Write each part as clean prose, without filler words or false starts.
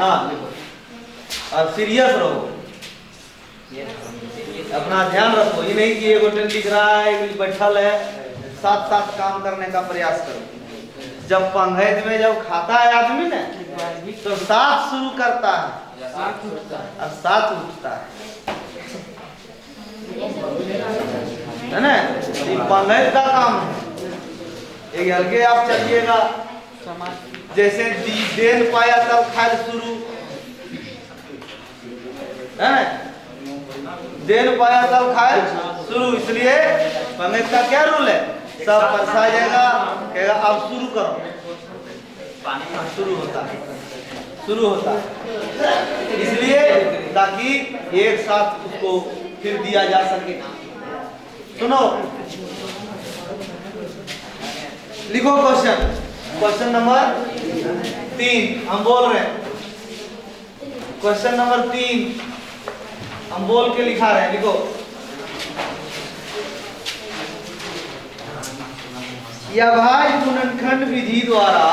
हाँ लिखो, और सीरियस रहो, अपना ध्यान रखो। ये नहीं कि एगो टेन लिख रहा है, एक बैठल है, साथ साथ काम करने का प्रयास करो। जब पंगैत में जब खाता है आदमी ने तो साथ शुरू करता है और साथ उठता है ना। ये पंगैत का काम है। एक हल्के आप चलिएगा, जैसे देन पाया तब खाल शुरू है ना, देन पाया तब खाल शुरू। इसलिए पंगैत का क्या रूल है, सब परसा जाएगा, कहेगा अब शुरू करो, शुरू होता है, शुरू होता है। इसलिए ताकि एक साथ उसको फिर दिया जा सके। सुनो, लिखो क्वेश्चन, क्वेश्चन नंबर 3 हम बोल रहे हैं। क्वेश्चन नंबर 3 हम बोल के लिखा रहे हैं, लिखो। या भाई गुणनखंड विधि द्वारा,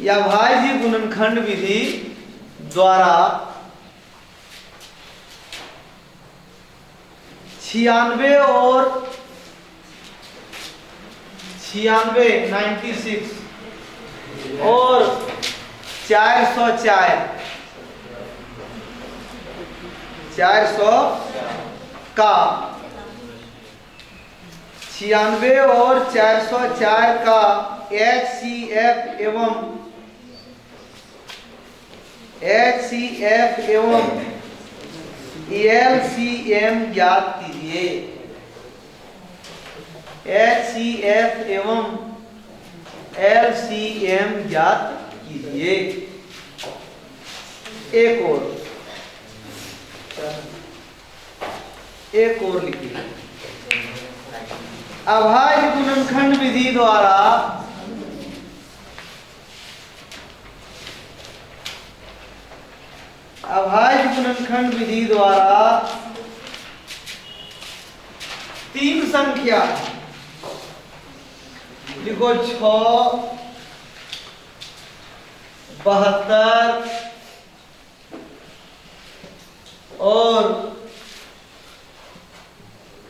या भाई जी गुणनखंड विधि द्वारा 96 और 96 और 404 का 96 और 404 का HCF एवं LCM ज्ञात कीजिए। HCF एवं LCM ज्ञात कीजिए। एक और लिखिए। अभाज्य गुणनखंड विधि द्वारा तीन संख्या लिखो, 6, 72 और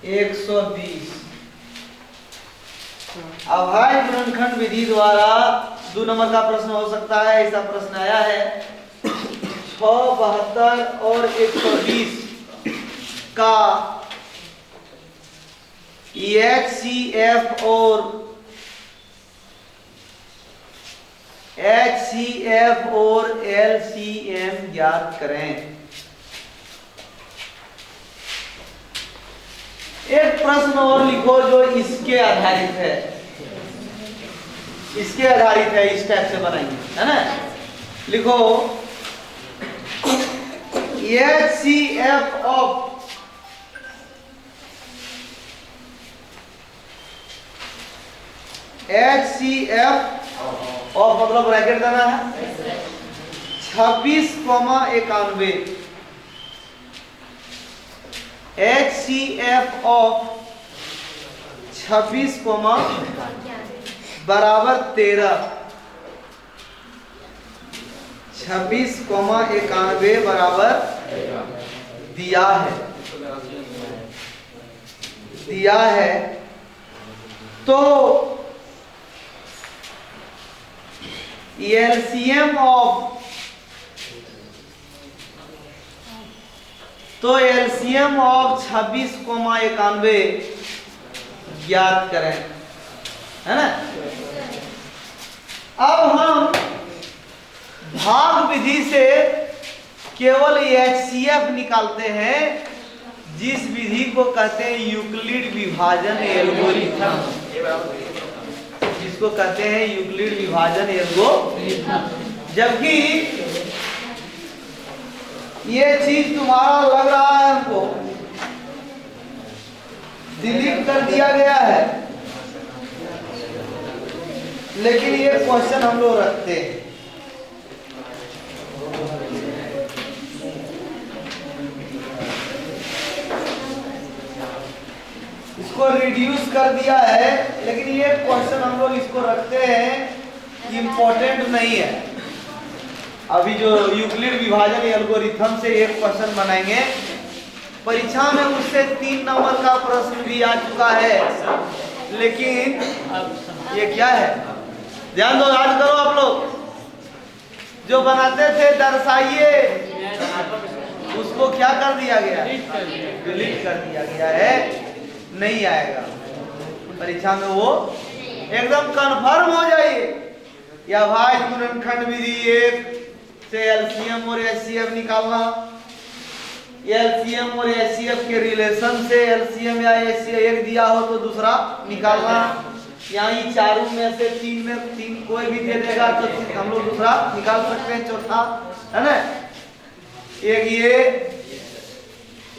120। अभाज्य गुणनखंड विधि द्वारा 2 नंबर का प्रश्न हो सकता है, ऐसा प्रश्न आया है। 6, 72 और 120 का HCF और LCM ज्ञात करें। एक प्रश्न और लिखो जो इसके आधारित है, इस टाइप से बनाएंगे, है ना। लिखो HCF ऑफ मतलब ब्रैकेट देना है, 26,91। HCF ऑफ 26, बराबर 13। 26,91 बराबर दिया है। तो LCM ऑफ 26,91 ज्ञात करें, है ना। अब हम भाग विधि से केवल HCF निकालते हैं, जिस विधि को कहते हैं यूक्लिड विभाजन एल्गोरिथम, जिसको कहते हैं यूक्लिड विभाजन एल्गोरिथम। जबकि ये चीज तुम्हारा लग रहा है हमको डिलीट कर दिया गया है, लेकिन ये क्वेश्चन हम लोग रखते हैं। इसको रिड्यूस कर दिया है, लेकिन ये क्वेश्चन हम लोग इसको रखते हैं कि इम्पोर्टेंट नहीं है। अभी जो यूक्लिड विभाजन एल्गोरिथम से एक क्वेश्चन बनाएंगे परीक्षा में, उससे 3 नंबर का प्रश्न भी आ चुका है, लेकिन ये क्या है, ध्यान दो, याद करो आप लोग। जो बनाते थे दर्शाइए, उसको क्या कर दिया गया, डिलीट कर दिया गया है, नहीं आएगा परीक्षा में। वो एकदम कंफर्म हो जाइए। या भाई गुणनखंड विधि 1 से एलसीएम और एचसीएफ निकालना, एलसीएम और एचसीएफ के रिलेशन से एलसीएम या एचसीएफ एक दिया हो तो दूसरा निकालना, यहाँ चारों में से 3 में 3 कोई भी दे देगा तो हम लोग दूसरा निकाल सकते हैं, चौथा, है ना। एक ये,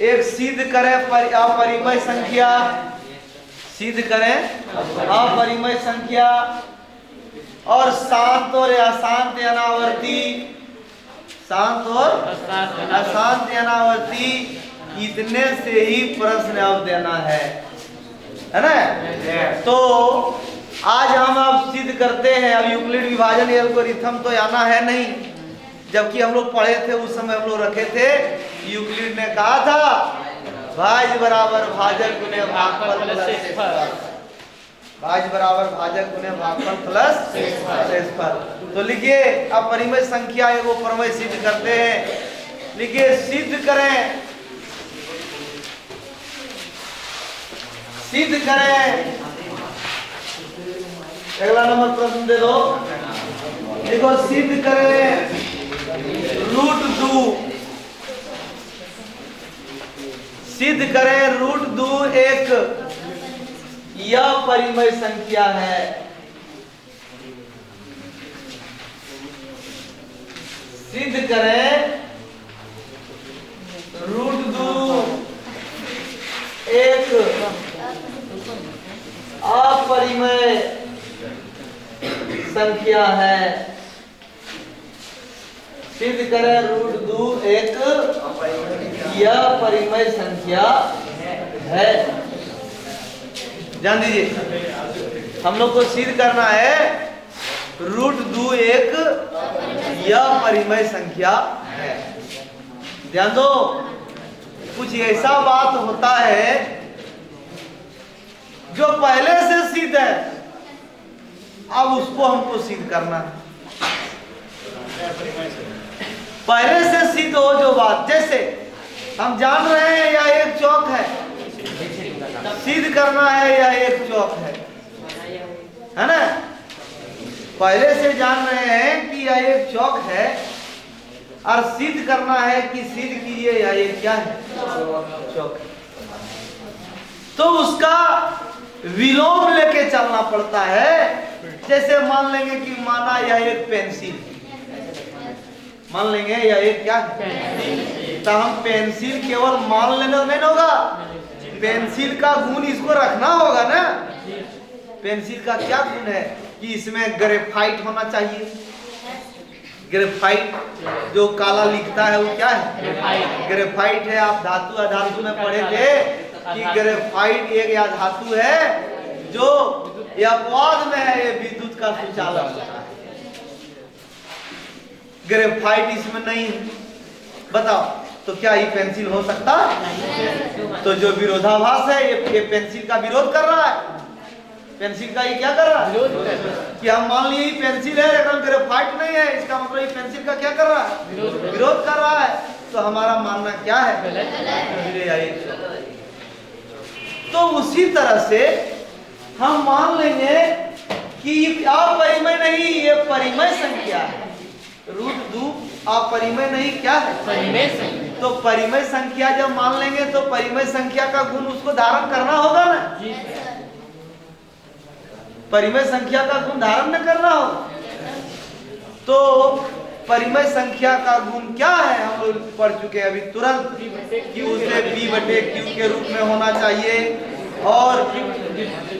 एक सिद्ध करें अपरिमेय संख्या, सिद्ध करें अपरिमेय संख्या, और शांत और अशांत अनावर्ती, शांत और अशांत अनावर्ती, इतने से ही प्रश्न अब देना है ना। तो आज हम अब सिद्ध करते हैं। अब यूक्लिड विभाजन एल्गोरिथम तो आना है नहीं, जबकि हम लोग पढ़े थे उस समय हम लोग रखे थे, यूक्लिड ने कहा था भाज्य बराबर भाजक गुने भागफल प्लस शेषफल, भाज्य बराबर भाजक गुने भागफल प्लस शेषफल। तो लिखिए अपरिमेय संख्या एगो प्रमेय सिद्ध करते हैं। लिखिए सिद्ध करें, सिद्ध करें। अगला नंबर प्रश्न दे दो, देखो सिद्ध करें √2, सिद्ध करें √2 एक यह परिमेय संख्या है। सिद्ध करें √2 एक अपरिमेय संख्या है। सिद्ध करें √2 एक यह परिमेय संख्या है। ध्यान दीजिए, हम लोग को सिद्ध करना है √2 एक यह परिमेय संख्या है। ध्यान दो, कुछ ऐसा बात होता है जो पहले से सिद्ध है, अब उसको हमको सिद्ध करना है। पहले से सिद्ध हो जो बात, जैसे हम जान रहे हैं यह एक चौक है, सिद्ध करना है यह एक चौक है ना। पहले से जान रहे हैं कि यह एक चौक है, और सिद्ध करना है कि सिद्ध कीजिए यह एक क्या है, चौक। तो उसका विलोम लेके चलना पड़ता है। जैसे मान लेंगे कि माना यह एक पेंसिल, मान लेंगे यह एक क्या है, तो हम पेंसिल केवल मान लेना नहीं होगा, पेंसिल का गुण इसको रखना होगा ना। पेंसिल का क्या गुण है कि इसमें ग्रेफाइट होना चाहिए। ग्रेफाइट जो काला लिखता है वो क्या है, ग्रेफाइट है। आप धातु अधातु में पढ़े थे कि ग्रेफाइट एक या धातु है जो अपवाद में है, ये विद्युत का सुचालक होता है। ग्रेफाइट इसमें नहीं है, बताओ तो क्या ये पेंसिल हो सकता है? तो जो विरोधाभास है ये पेंसिल का विरोध कर रहा है। पेंसिल का ये क्या कर रहा है, कि हम मान लिए पेंसिल है लेकिन ग्रेफाइट नहीं है, इसका मतलब ये पेंसिल का क्या कर रहा है, विरोध कर रहा है। तो हमारा मानना क्या है, तो उसी तरह से हम मान लेंगे कि अपरिमेय नहीं, ये परिमेय संख्या है। √2 अपरिमेय नहीं क्या है, परिमेय संख्या। तो परिमेय संख्या जब मान लेंगे तो परिमेय संख्या का गुण उसको धारण करना होगा ना। परिमेय संख्या का गुण धारण न करना हो तो परिमेय संख्या का गुण क्या है, हम लोग पढ़ चुके हैं अभी तुरंत कि उसे P/Q के रूप में होना चाहिए, और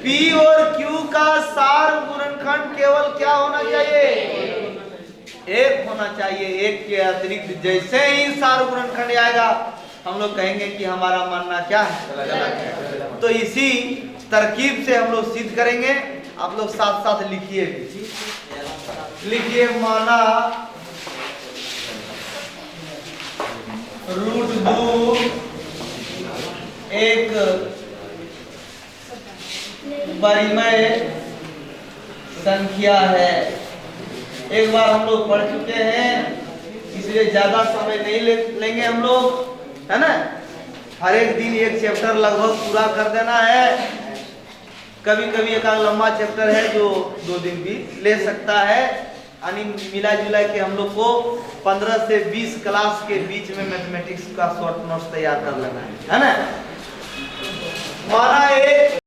P और Q का सार गुणनखंड केवल क्या होना चाहिए, एक होना चाहिए। एक के अतिरिक्त जैसे ही सार गुणनखंड आएगा हम लोग कहेंगे कि हमारा मानना क्या है। तो इसी तरकीब से हम लोग सिद्ध करेंगे। आप लोग साथ साथ लिखिए भी। लिखिए माना √2 एक परिमेय संख्या है। एक बार हम लोग पढ़ चुके हैं, इसलिए ज्यादा समय नहीं लेंगे हम लोग, है ना। हर एक दिन एक चैप्टर लगभग पूरा कर देना है। कभी कभी एक लंबा चैप्टर है जो 2 दिन भी ले सकता है। यानी मिला जुला के हम लोग को 15 से 20 क्लास के बीच में मैथमेटिक्स का शॉर्ट नोट्स तैयार कर लेना है ना। माना एक